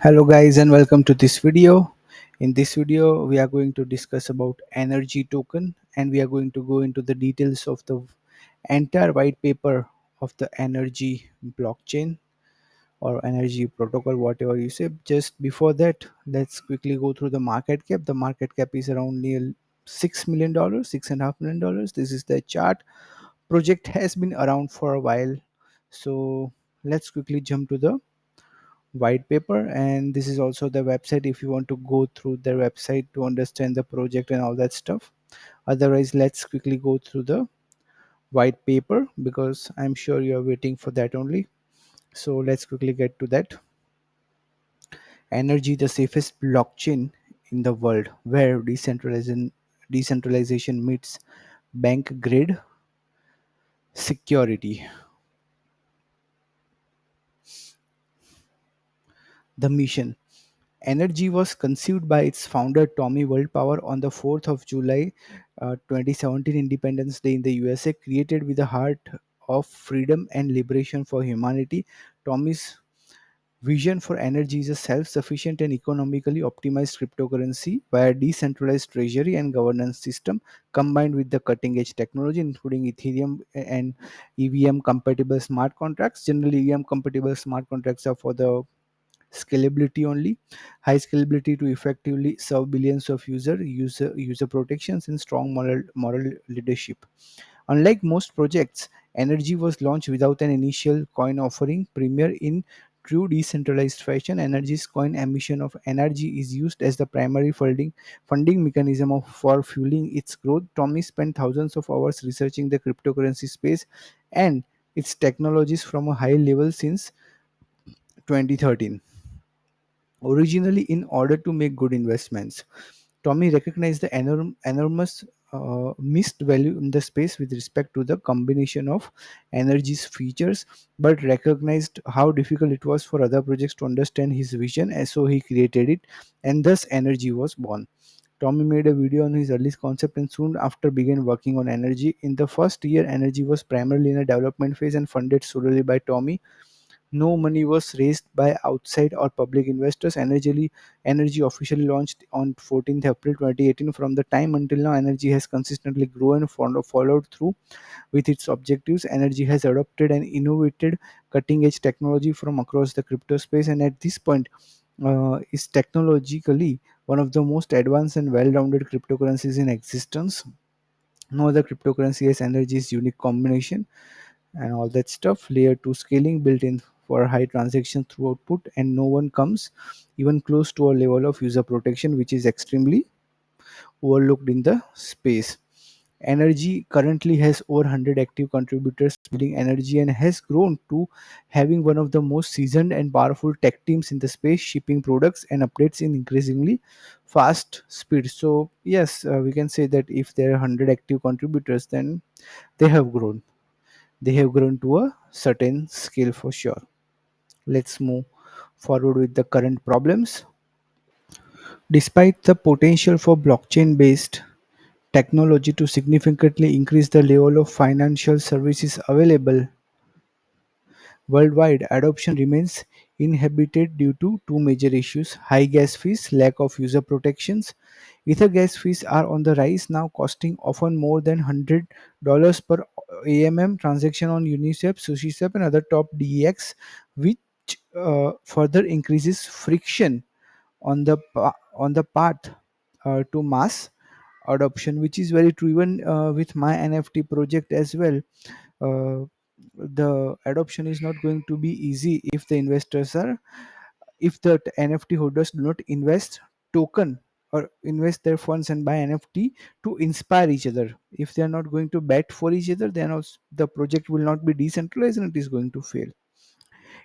Hello guys and welcome to this video. In this video we are going to discuss about energy token and we are going to go into the details of the entire white paper of the energy blockchain or energy protocol, whatever you say. Just before that, let's quickly go through the market cap. The market cap is around near $6 million, $6.5 million. This is the chart. Project has been around for a while. So let's quickly jump to the white paper, and this is also the website if you want to go through their website to understand the project and all that stuff. Otherwise, let's quickly go through the white paper because I'm sure you are waiting for that only. So let's quickly get to that. Energy, the safest blockchain in the world, where decentralization meets bank grade security. The mission: Energy was conceived by its founder Tommy Wildpower on the 4th of July 2017, Independence Day in the USA, created with a heart of freedom and liberation for humanity. Tommy's vision for energy is a self-sufficient and economically optimized cryptocurrency via decentralized treasury and governance system combined with the cutting-edge technology including Ethereum and EVM compatible smart contracts. Generally, EVM compatible smart contracts are for the scalability only, high scalability to effectively serve billions of user protections and strong moral leadership. Unlike most projects, Energy was launched without an initial coin offering. Premier in true decentralized fashion, Energy's coin emission of Energy is used as the primary funding mechanism for fueling its growth. Tommy spent thousands of hours researching the cryptocurrency space and its technologies from a high level since 2013. Originally, in order to make good investments, Tommy recognized the enormous missed value in the space with respect to the combination of Energy's features, but recognized how difficult it was for other projects to understand his vision, and so he created it, and thus Energy was born. Tommy made a video on his earliest concept and soon after began working on Energy. In the first year, Energy was primarily in a development phase and funded solely by Tommy. No money was raised by outside or public investors. Energy officially launched on 14th April 2018. From the time until now, Energy has consistently grown and followed through with its objectives. Energy has adopted and innovated cutting edge technology from across the crypto space, and at this point, is technologically one of the most advanced and well rounded cryptocurrencies in existence. No other cryptocurrency has Energy's unique combination and all that stuff. Layer 2 scaling built in for high transaction through output, and no one comes even close to a level of user protection which is extremely overlooked in the space. Energy currently has over 100 active contributors building Energy and has grown to having one of the most seasoned and powerful tech teams in the space, shipping products and updates in increasingly fast speed. So yes, we can say that if there are 100 active contributors, then they have grown. They have grown to a certain scale for sure. Let's move forward with the current problems. Despite the potential for blockchain based technology to significantly increase the level of financial services available worldwide, adoption remains inhibited due to two major issues: high gas fees, lack of user protections. Ether gas fees are on the rise now, costing often more than $100 per AMM transaction on Uniswap, SushiSwap, and other top DEX, which further increases friction on the path to mass adoption, which is very true. Even with my NFT project as well, uh, the adoption is not going to be easy if the investors are if the NFT holders do not invest token or invest their funds and buy NFT to inspire each other. If they are not going to bet for each other, then also the project will not be decentralized and it is going to fail.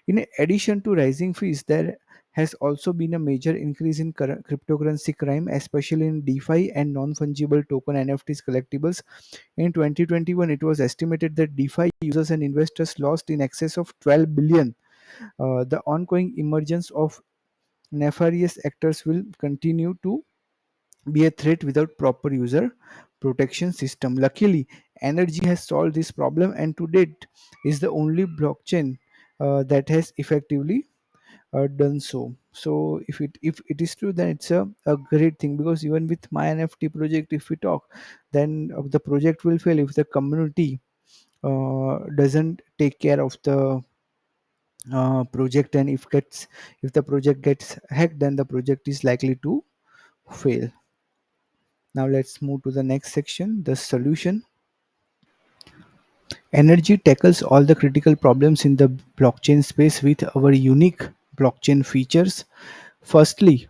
In addition to rising fees, there has also been a major increase in cryptocurrency crime, especially in DeFi and non-fungible token NFTs collectibles. In 2021, it was estimated that DeFi users and investors lost in excess of 12 billion. The ongoing emergence of nefarious actors will continue to be a threat without proper user protection system. Luckily, Energy has solved this problem and to date is the only blockchain that has effectively done so. So if it is true, then it's a great thing, because even with my NFT project, if we talk, then the project will fail if the community doesn't take care of the project, and if the project gets hacked, then the project is likely to fail. Now let's move to the next section, the solution. Energy tackles all the critical problems in the blockchain space with our unique blockchain features. Firstly,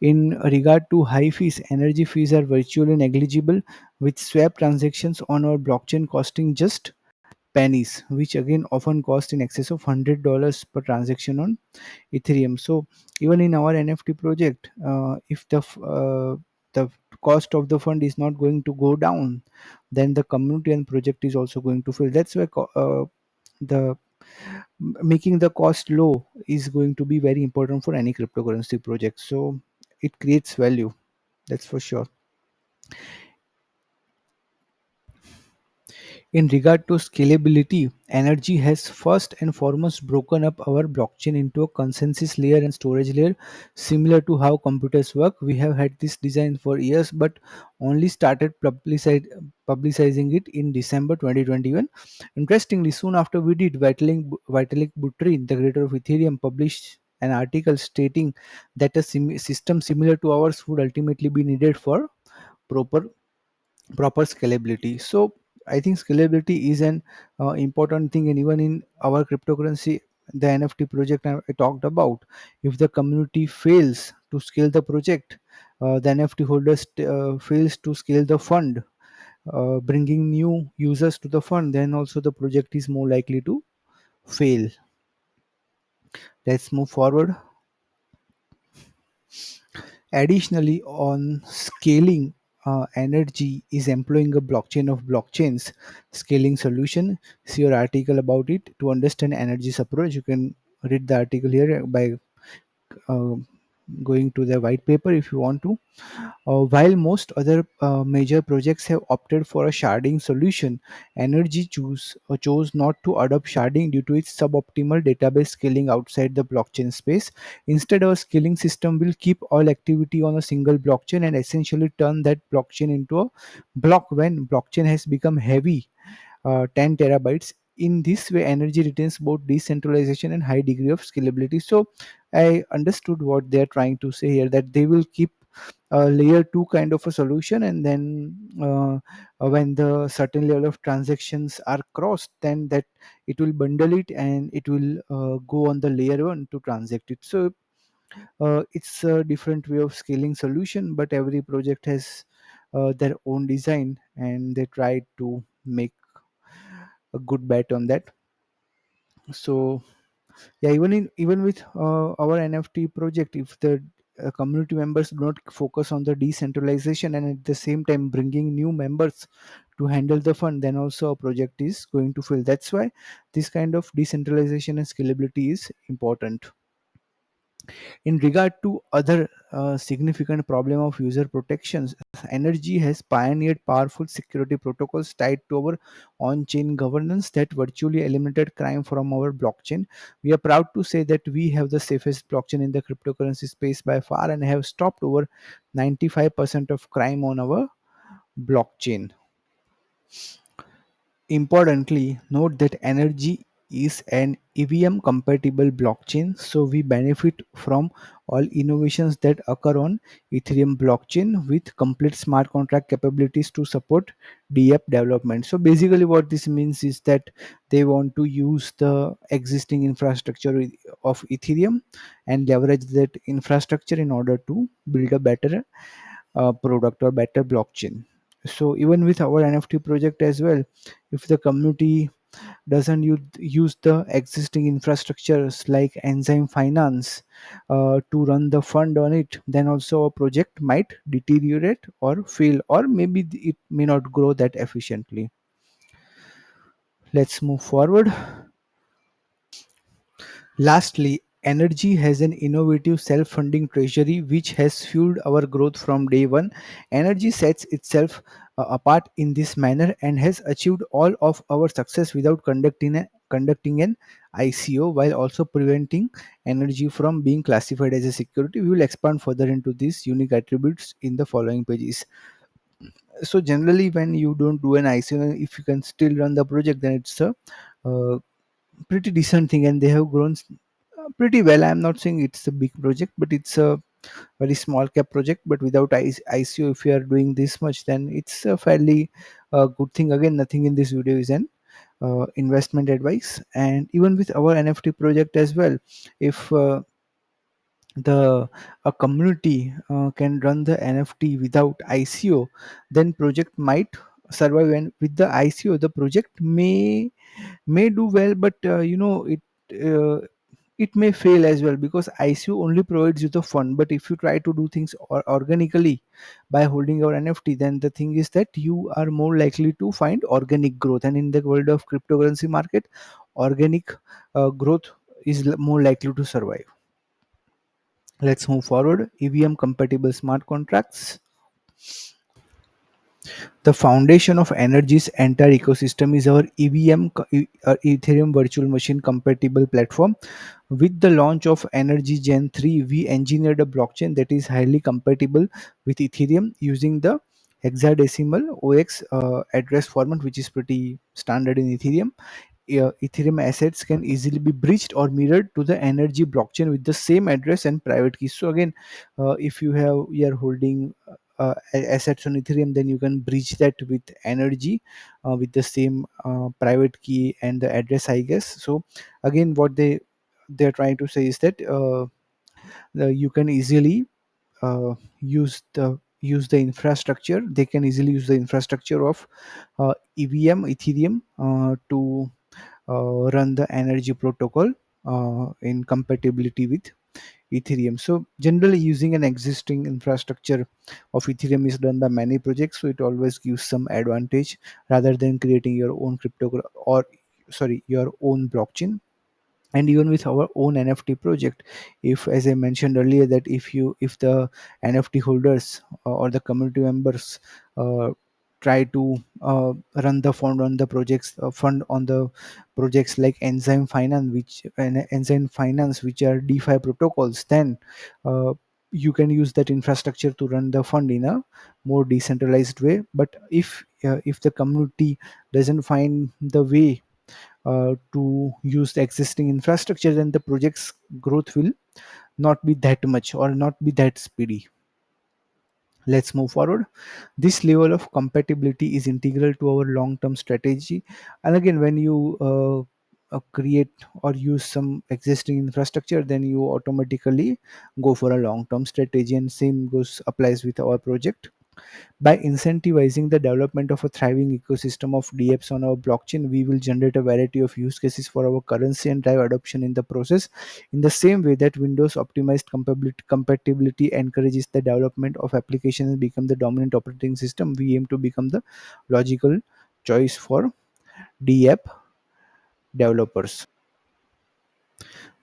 in regard to high fees, energy fees are virtually negligible, with swap transactions on our blockchain costing just pennies, which again often cost in excess of $100 per transaction on Ethereum. So even in our NFT project, if the cost of the fund is not going to go down, then the community and project is also going to fail. That's why the making the cost low is going to be very important for any cryptocurrency project. So it creates value, that's for sure. In regard to scalability, Energy has first and foremost broken up our blockchain into a consensus layer and storage layer, similar to how computers work. We have had this design for years, but only started publicizing it in December 2021. Interestingly, soon after we did, Vitalik Buterin, the creator of Ethereum, published an article stating that a system similar to ours would ultimately be needed for proper proper scalability. So I think scalability is an important thing, and even in our cryptocurrency, the NFT project I talked about, if the community fails to scale the project, the NFT holders fails to scale the fund, bringing new users to the fund, then also the project is more likely to fail. Let's move forward. Additionally, on scaling, Energy is employing a blockchain of blockchains scaling solution. See your article about it to understand Energy's approach. You can read the article here by uh, going to the white paper if you want to. While most other major projects have opted for a sharding solution, Energy chose not to adopt sharding due to its suboptimal database scaling outside the blockchain space. Instead, our scaling system will keep all activity on a single blockchain and essentially turn that blockchain into a block when blockchain has become heavy, 10 terabytes. In this way, Energy retains both decentralization and high degree of scalability. So I understood what they're trying to say here, that they will keep layer 2 kind of a solution, and then when the certain level of transactions are crossed, then that it will bundle it and it will go on the layer 1 to transact it. So it's a different way of scaling solution, but every project has their own design, and they try to make a good bet on that. So yeah, even with our NFT project, if the community members do not focus on the decentralization and at the same time bringing new members to handle the fund, then also a project is going to fail. That's why this kind of decentralization and scalability is important. In regard to other significant problem of user protections, Energy has pioneered powerful security protocols tied to our on-chain governance that virtually eliminated crime from our blockchain. We are proud to say that we have the safest blockchain in the cryptocurrency space by far, and have stopped over 95% of crime on our blockchain. Importantly, note that Energy is an EVM compatible blockchain, so we benefit from all innovations that occur on Ethereum blockchain with complete smart contract capabilities to support DApp development. So basically what this means is that they want to use the existing infrastructure of Ethereum and leverage that infrastructure in order to build a better product or better blockchain. So even with our NFT project as well, if the community doesn't use the existing infrastructures like enzyme finance to run the fund on it, then also a project might deteriorate or fail, or maybe it may not grow that efficiently. Let's move forward. Lastly, Energy has an innovative self-funding treasury which has fueled our growth from day one. Energy sets itself apart in this manner and has achieved all of our success without conducting conducting an ICO while also preventing energy from being classified as a security. We will expand further into these unique attributes in the following pages. So generally, when you don't do an ICO, if you can still run the project, then it's a uh, pretty decent thing, and they have grown pretty well. I'm not saying it's a big project, but it's a very small cap project. But without ICO, if you are doing this much, then it's a fairly good thing. Again, nothing in this video is an investment advice. And even with our NFT project as well, if the a community can run the NFT without ICO, then project might survive. And with the ICO, the project may do well, but uh, it may fail as well, because ICO only provides you the fund. But if you try to do things organically by holding your NFT, then the thing is that you are more likely to find organic growth. And in the world of cryptocurrency market, organic growth is more likely to survive. Let's move forward. EVM compatible smart contracts. The foundation of Energy's entire ecosystem is our Ethereum virtual machine compatible platform. With the launch of Energy Gen 3, we engineered a blockchain that is highly compatible with Ethereum using the hexadecimal OX address format, which is pretty standard in Ethereum. Ethereum assets can easily be breached or mirrored to the Energy blockchain with the same address and private keys. So again, if you are holding assets on Ethereum, then you can breach that with Energy with the same private key and the address, I guess. So again, what they're trying to say is that you can easily use the infrastructure. They can easily use the infrastructure of EVM Ethereum to run the Energy protocol in compatibility with Ethereum. So generally, using an existing infrastructure of Ethereum is done by many projects, so it always gives some advantage rather than creating your own or sorry, your own blockchain. And even with our own NFT project, if, as I mentioned earlier, that if the NFT holders or the community members uh, try to run the fund on the projects like enzyme finance, which are DeFi protocols, then uh, you can use that infrastructure to run the fund in a more decentralized way. But if the community doesn't find the way to use the existing infrastructure, then the project's growth will not be that much or not be that speedy. Let's move forward. This level of compatibility is integral to our long term strategy. And again, when you create or use some existing infrastructure, then you automatically go for a long term strategy. And same goes applies with our project. By incentivizing the development of a thriving ecosystem of DApps on our blockchain, we will generate a variety of use cases for our currency and drive adoption in the process. In the same way that Windows optimized compatibility encourages the development of applications and become the dominant operating system, we aim to become the logical choice for DApp developers.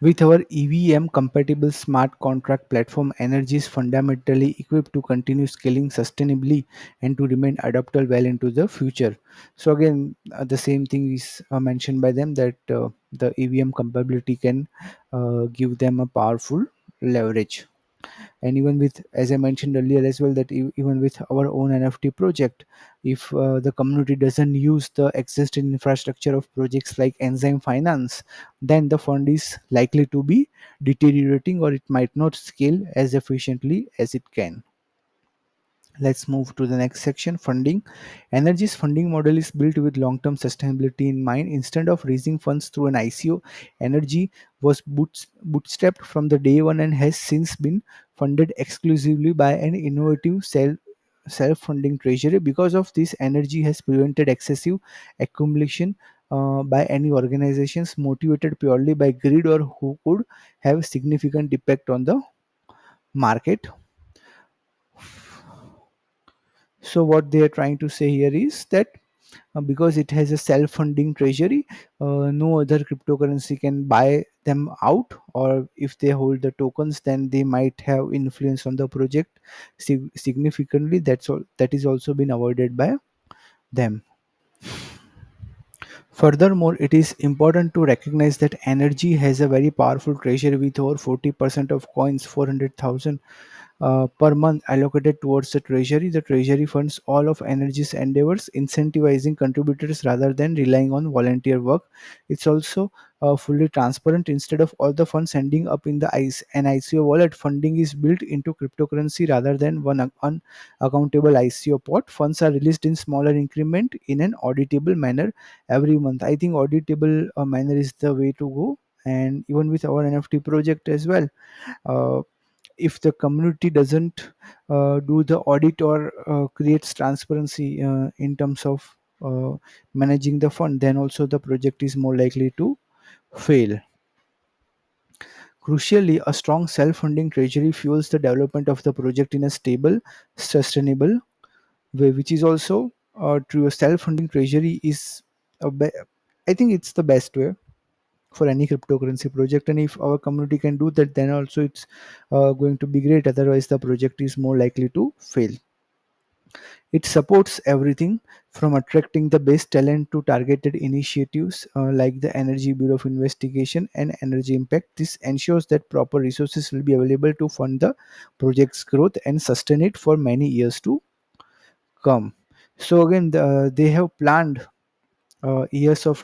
With our EVM compatible smart contract platform, Energy is fundamentally equipped to continue scaling sustainably and to remain adaptable well into the future. So again, the same thing is mentioned by them, that the EVM compatibility can give them a powerful leverage. And even with, as I mentioned earlier as well, that even with our own NFT project, if the community doesn't use the existing infrastructure of projects like Enzyme Finance, then the fund is likely to be deteriorating, or it might not scale as efficiently as it can. Let's move to the next section, funding. Energy's funding model is built with long term sustainability in mind. Instead of raising funds through an ICO, Energy was bootstrapped from the day one and has since been funded exclusively by an innovative self funding treasury. Because of this, Energy has prevented excessive accumulation by any organizations motivated purely by greed or who could have significant impact on the market. So what they are trying to say here is that because it has a self-funding treasury, no other cryptocurrency can buy them out, or if they hold the tokens, then they might have influence on the project significantly. That is also been avoided by them. Furthermore, it is important to recognize that Energy has a very powerful treasury with over 40% of coins, 400,000 per month allocated towards the treasury. The treasury funds all of Energy's endeavors, incentivizing contributors rather than relying on volunteer work. It's also fully transparent. Instead of all the funds ending up in an ICO wallet, funding is built into cryptocurrency rather than one unaccountable ICO pot. Funds are released in smaller increment in an auditable manner every month. I think auditable manner is the way to go. And even with our NFT project as well, uh, if the community doesn't do the audit or creates transparency in terms of managing the fund, then also the project is more likely to fail. Crucially, a strong self-funding treasury fuels the development of the project in a stable, sustainable way, which is also true. A self-funding treasury is I think it's the best way for any cryptocurrency project, and if our community can do that, then also it's going to be great. Otherwise the project is more likely to fail. It supports everything from attracting the best talent to targeted initiatives like the Energy Bureau of Investigation and Energy Impact. This ensures that proper resources will be available to fund the project's growth and sustain it for many years to come. So again, they have planned years of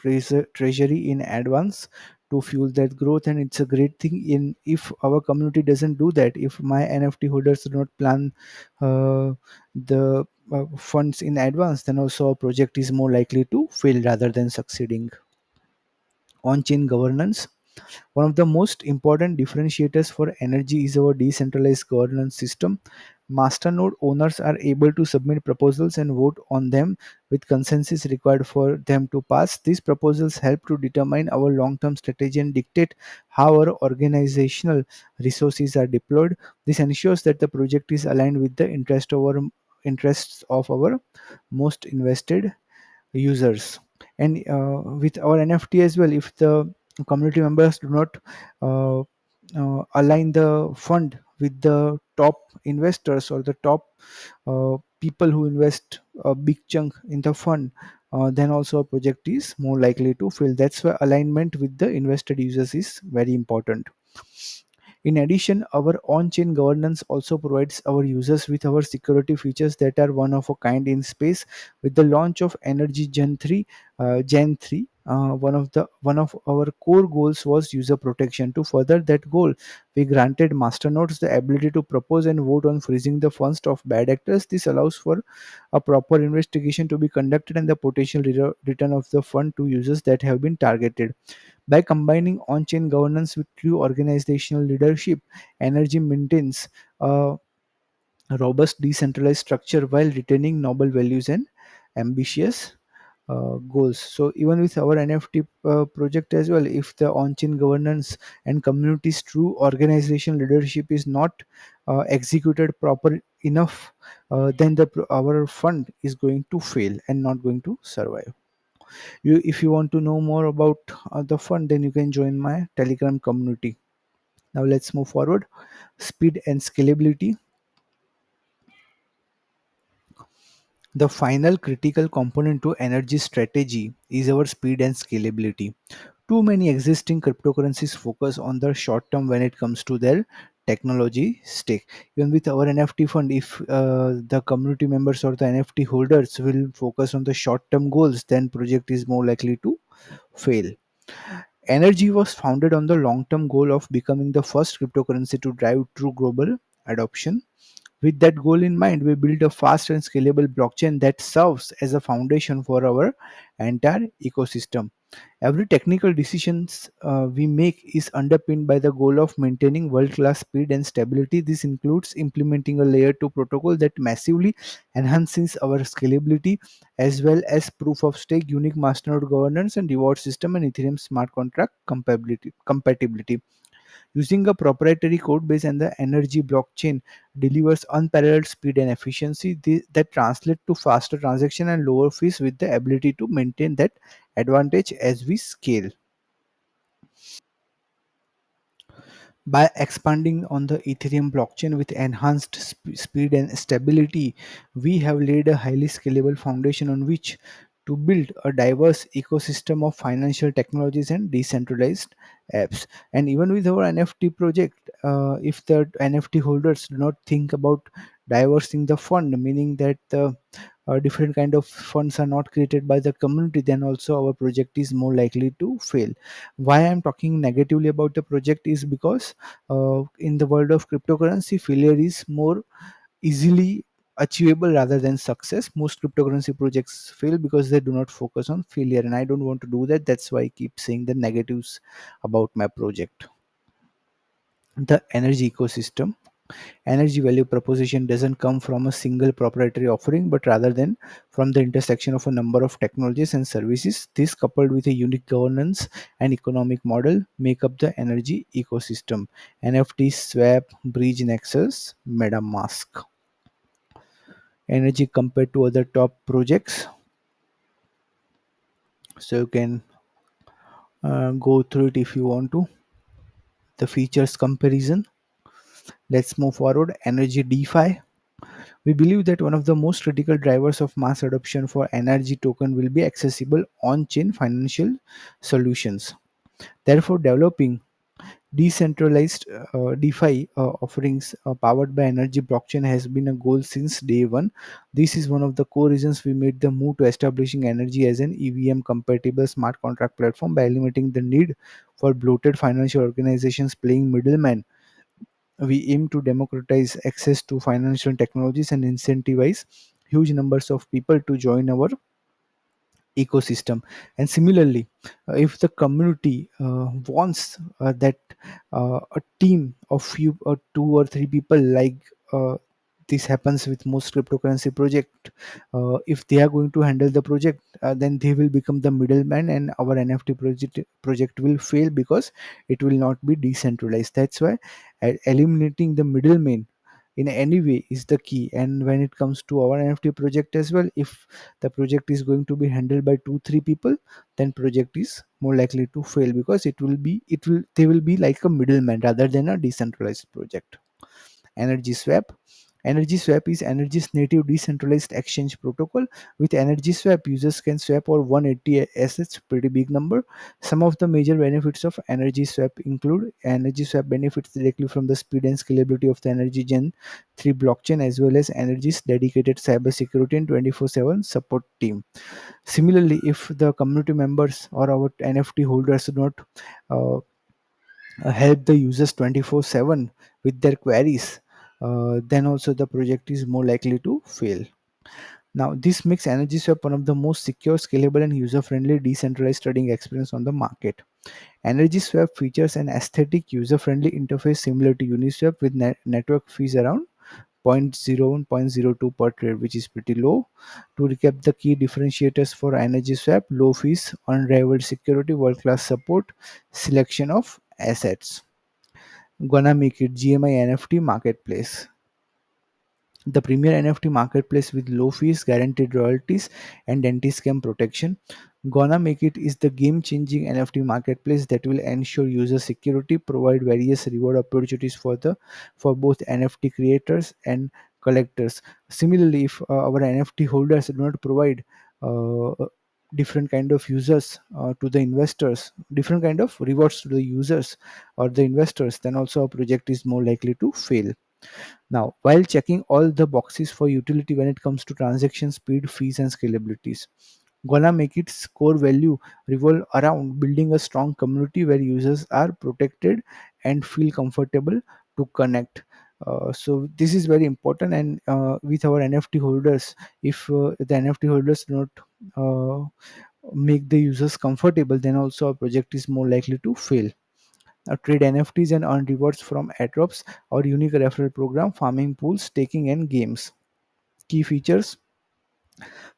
treasury in advance to fuel that growth, and it's a great thing. In if our community doesn't do that, if my NFT holders do not plan the funds in advance, then also our project is more likely to fail rather than succeeding. On chain governance, one of the most important differentiators for Energy is our decentralized governance system. Masternode owners are able to submit proposals and vote on them with consensus required for them to pass. These proposals help to determine our long term strategy and dictate how our organizational resources are deployed. This ensures that the project is aligned with the interests of our most invested users. And with our NFT as well, if the community members do not uh, align the fund with the top investors or the top people who invest a big chunk in the fund, then also a project is more likely to fail. That's why alignment with the invested users is very important. In addition, our on-chain governance also provides our users with our security features that are one of a kind in space. With the launch of Energy Gen 3, one of our core goals was user protection. To further that goal, we granted masternodes the ability to propose and vote on freezing the funds of bad actors. This allows for a proper investigation to be conducted and the potential return of the fund to users that have been targeted. By combining on-chain governance with true organizational leadership, Energy maintains a robust decentralized structure while retaining noble values and ambitious goals. So even with our NFT project as well, if the on-chain governance and community's true organizational leadership is not executed proper enough, then our fund is going to fail and not going to survive. If you want to know more about the fund, then you can join my Telegram community. Now let's move forward. Speed and scalability. The final critical component to energy strategy is our speed and scalability. Too many existing cryptocurrencies focus on the short term when it comes to their technology stake. Even with our NFT fund, if the community members or the NFT holders will focus on the short term goals, then project is more likely to fail. Energy was founded on the long term goal of becoming the first cryptocurrency to drive true global adoption. With that goal in mind, we built a fast and scalable blockchain that serves as a foundation for our entire ecosystem. Every technical decisions we make is underpinned by the goal of maintaining world-class speed and stability. This includes implementing a layer 2 protocol that massively enhances our scalability, as well as proof of stake, unique masternode governance and reward system, and Ethereum smart contract compatibility. Using a proprietary code base and the Energy blockchain delivers unparalleled speed and efficiency that translate to faster transaction and lower fees, with the ability to maintain that advantage as we scale. By expanding on the Ethereum blockchain with enhanced speed and stability, we have laid a highly scalable foundation on which to build a diverse ecosystem of financial technologies and decentralized apps. And even with our NFT project, if the NFT holders do not think about diversing the fund, meaning that the different kind of funds are not created by the community, then also our project is more likely to fail. Why I'm talking negatively about the project is because in the world of cryptocurrency, failure is more easily achievable rather than success. Most cryptocurrency projects fail because they do not focus on failure, and I don't want to do that. That's why I keep saying the negatives about my project. The energy ecosystem. Energy value proposition doesn't come from a single proprietary offering, but rather than from the intersection of a number of technologies and services. This, coupled with a unique governance and economic model, make up the energy ecosystem. NFT, Swap, Bridge, Nexus, MetaMask. Energy compared to other top projects. So you can go through it if you want to. The features comparison. Let's move forward. Energy DeFi. We believe that one of the most critical drivers of mass adoption for energy token will be accessible on-chain financial solutions. Therefore, developing decentralized DeFi offerings powered by Energy blockchain has been a goal since day one. This is one of the core reasons we made the move to establishing Energy as an EVM compatible smart contract platform by eliminating the need for bloated financial organizations playing middlemen. We aim to democratize access to financial technologies and incentivize huge numbers of people to join our ecosystem. And similarly, if the community wants that a team of few two or three people, like uh, this happens with most cryptocurrency project, if they are going to handle the project, then they will become the middleman, and our NFT project will fail because it will not be decentralized. That's why eliminating the middleman in any way is the key. And when it comes to our NFT project as well, if the project is going to be handled by 2 3 people, then project is more likely to fail because it will they will be like a middleman rather than a decentralized project. Energy Swap. Energy Swap is Energy's native decentralized exchange protocol. With Energy Swap, users can swap over 180 assets, pretty big number. Some of the major benefits of Energy Swap include: Energy Swap benefits directly from the speed and scalability of the Energy Gen 3 blockchain, as well as Energy's dedicated cybersecurity and 24/7 support team. Similarly, if the community members or our NFT holders do not uh, help the users 24/7 with their queries, then also the project is more likely to fail. Now, this makes EnergySwap one of the most secure, scalable, and user-friendly decentralized trading experience on the market. EnergySwap features an aesthetic, user-friendly interface similar to Uniswap with network fees around 0.01, 0.02 per trade, which is pretty low. To recap the key differentiators for EnergySwap: low fees, unrivaled security, world-class support, selection of assets. Gonna make it GMI NFT marketplace. The premier NFT marketplace with low fees, guaranteed royalties, and anti-scam protection. Gonna Make It is the game-changing NFT marketplace that will ensure user security, provide various reward opportunities for both NFT creators and collectors. Similarly, if our NFT holders do not provide uh, different kind of users to the investors, different kind of rewards to the users or the investors, then also our project is more likely to fail. Now, while checking all the boxes for utility when it comes to transaction speed, fees, and scalabilities, gonna make its core value revolve around building a strong community where users are protected and feel comfortable to connect. So this is very important, and with our NFT holders, if the NFT holders do not uh, make the users comfortable, then also our project is more likely to fail. Trade NFTs and earn rewards from airdrops or unique referral program, farming pools, staking, and games. Key features: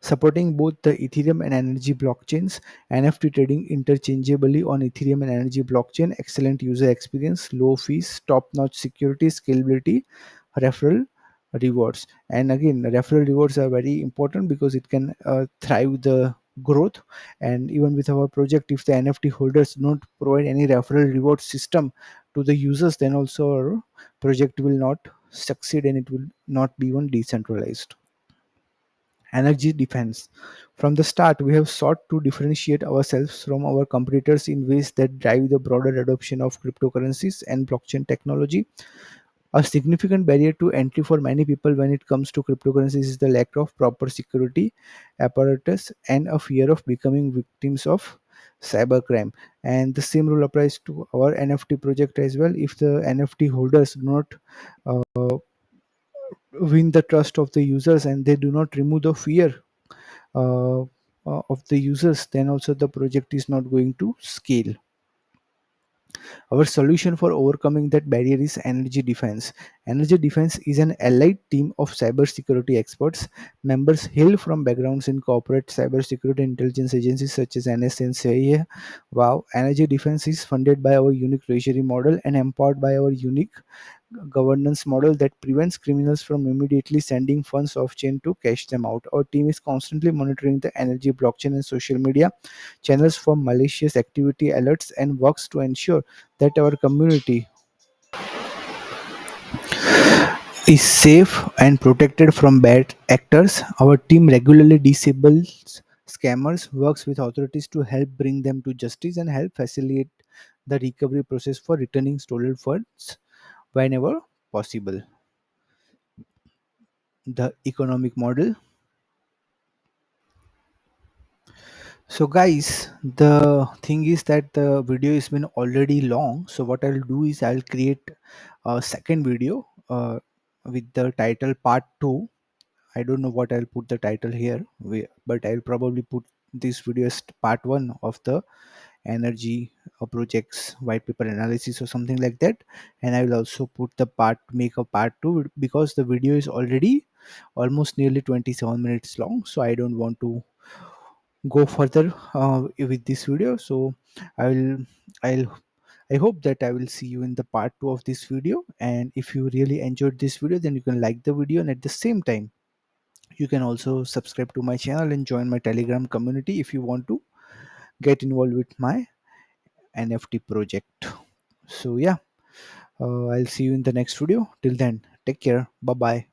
supporting both the Ethereum and Energy blockchains, NFT trading interchangeably on Ethereum and Energy blockchain, excellent user experience, low fees, top-notch security, scalability, referral rewards. And again, referral rewards are very important because it can thrive the growth. And even with our project, if the NFT holders don't provide any referral reward system to the users, then also our project will not succeed and it will not be even decentralized. Energy defense. From the start, we have sought to differentiate ourselves from our competitors in ways that drive the broader adoption of cryptocurrencies and blockchain technology. A significant barrier to entry for many people when it comes to cryptocurrencies is the lack of proper security apparatus and a fear of becoming victims of cybercrime. And the same rule applies to our NFT project as well. If the NFT holders do not win the trust of the users and they do not remove the fear uh, of the users, then also the project is not going to scale. Our solution for overcoming that barrier is Energy Defense. Energy Defense is an allied team of cybersecurity experts. Members hail from backgrounds in corporate cybersecurity intelligence agencies such as NSA and CIA. Wow, Energy Defense is funded by our unique treasury model and empowered by our unique governance model that prevents criminals from immediately sending funds off chain to cash them out. Our team is constantly monitoring the energy, blockchain, and social media channels for malicious activity alerts and works to ensure that our community is safe and protected from bad actors. Our team regularly disables scammers, works with authorities to help bring them to justice, and help facilitate the recovery process for returning stolen funds whenever possible. The economic model. So guys, the thing is that the video has been already long. So what I'll do is I'll create a second video with the title part 2. I don't know what I'll put the title here, but I'll probably put this video as part 1 of the energy projects white paper analysis or something like that. And I will also put the make a part 2 because the video is already almost nearly 27 minutes long. So I don't want to go further with this video. So i will i'll I hope that I will see you in the part 2 of this video. And if you really enjoyed this video, then you can like the video, and at the same time you can also subscribe to my channel and join my Telegram community if you want to get involved with my NFT project. So yeah, I'll see you in the next video. Till then, take care. Bye bye.